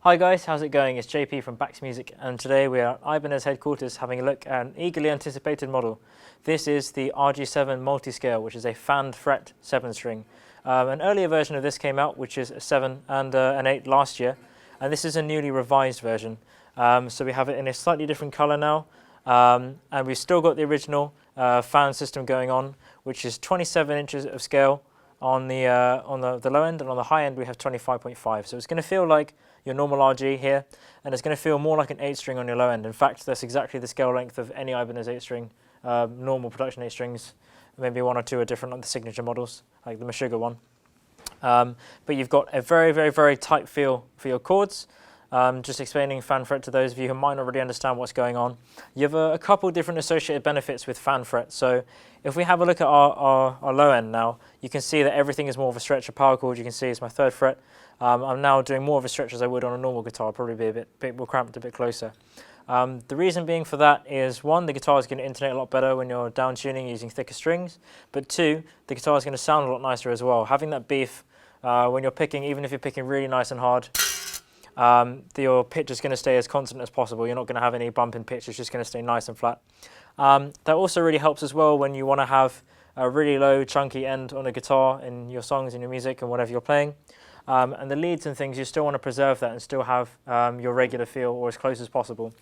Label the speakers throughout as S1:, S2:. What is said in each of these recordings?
S1: Hi guys, how's it going? It's JP from Bax Music, and today we are at Ibanez headquarters having a look at an eagerly anticipated model. This is the RG7 multi-scale, which is a fanned fret 7-string. An earlier version of this came out, which is a 7 and an 8 last year, and this is a newly revised version. So we have it in a slightly different color now, and we've still got the original fan system going on, which is 27 inches of scale on the low end, and on the high end we have 25.5. So it's going to feel like your normal RG here, and it's going to feel more like an 8-string on your low end. In fact, that's exactly the scale length of any Ibanez 8-string, normal production 8-strings. Maybe one or two are different, like the signature models, like the Meshuggah one. But you've got a very, very, very tight feel for your chords. Just explaining fan fret to those of you who might not really understand what's going on. You have a couple different associated benefits with fan fret. So if we have a look at our low end now, you can see that everything is more of a stretch. A power chord, you can see, is my 3rd fret. I'm now doing more of a stretch as I would on a normal guitar, probably be a bit more cramped, a bit closer. The reason being for that is, one, the guitar is going to intonate a lot better when you're down tuning using thicker strings, but two, the guitar is going to sound a lot nicer as well. Having that beef when you're picking, even if you're picking really nice and hard, your pitch is going to stay as constant as possible. You're not going to have any bump in pitch, it's just going to stay nice and flat. That also really helps as well when you want to have a really low chunky end on a guitar in your songs, in your music and whatever you're playing. And the leads and things, you still want to preserve that and still have your regular feel, or as close as possible.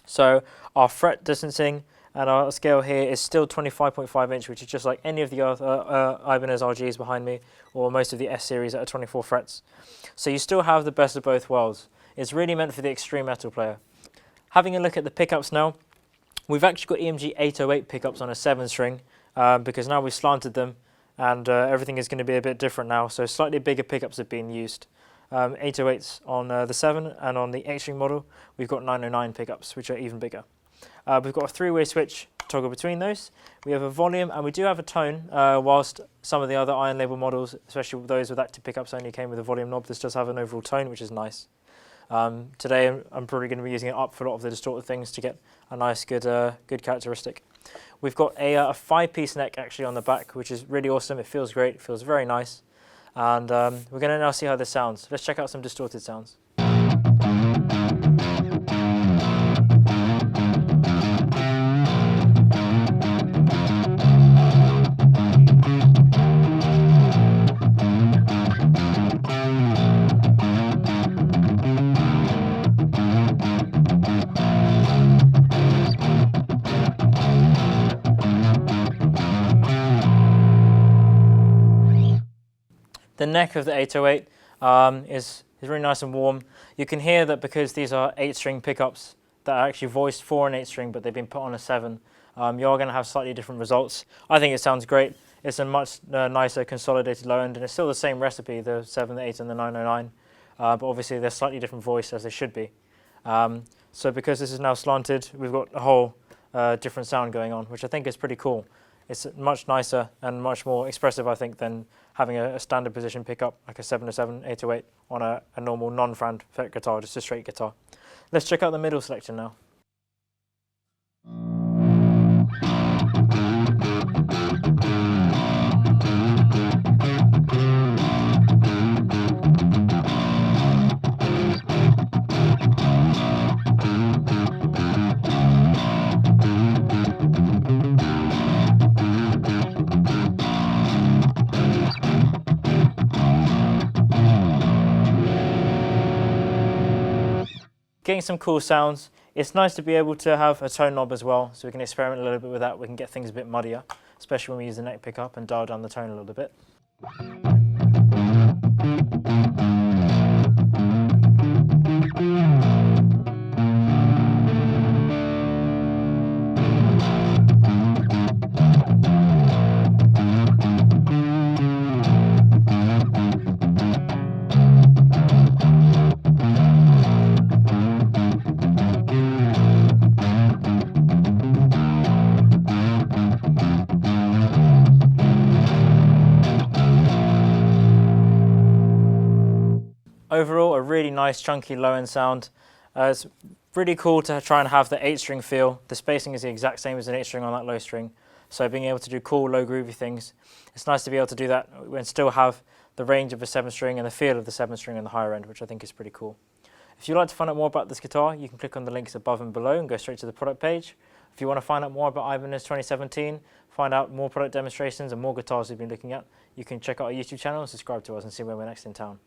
S1: So our fret distancing and our scale here is still 25.5 inch, which is just like any of the other Ibanez RGs behind me, or most of the S series that are 24 frets. So you still have the best of both worlds. It's really meant for the extreme metal player. Having a look at the pickups now, we've actually got EMG 808 pickups on a 7-string because now we've slanted them, and everything is going to be a bit different now, so slightly bigger pickups have been used. 808s on the 7, and on the 8-string model we've got 909 pickups, which are even bigger. We've got a 3-way switch toggle between those. We have a volume, and we do have a tone, whilst some of the other Iron Label models, especially those with active pickups, only came with a volume knob. This does have an overall tone, which is nice. Today I'm probably going to be using it up for a lot of the distorted things to get a nice, good characteristic. We've got a 5-piece neck actually on the back, which is really awesome. It feels great, it feels very nice. And we're going to now see how this sounds. Let's check out some distorted sounds. The neck of the 808 is really nice and warm. You can hear that because these are 8-string pickups that are actually voiced for an 8-string, but they've been put on a 7. You're going to have slightly different results. I think it sounds great. It's a much nicer consolidated low end, and it's still the same recipe, the 7, the 8 and the 909, but obviously they're slightly different voice, as they should be. So because this is now slanted, we've got a whole different sound going on, which I think is pretty cool. It's much nicer and much more expressive, I think, than having a standard position pickup like a 707, 808 on a normal non-fanned fret guitar, just a straight guitar. Let's check out the middle selection now. Getting some cool sounds. It's nice to be able to have a tone knob as well, so we can experiment a little bit with that. We can get things a bit muddier, especially when we use the neck pickup, and dial down the tone a little bit. Overall, a really nice chunky low end sound. It's really cool to try and have the 8-string feel. The spacing is the exact same as an 8-string on that low string. So being able to do cool, low groovy things, it's nice to be able to do that and still have the range of a 7-string and the feel of the 7-string on the higher end, which I think is pretty cool. If you'd like to find out more about this guitar, you can click on the links above and below and go straight to the product page. If you want to find out more about Ibanez 2017, find out more product demonstrations and more guitars we've been looking at, you can check out our YouTube channel and subscribe to us and see when we're next in town.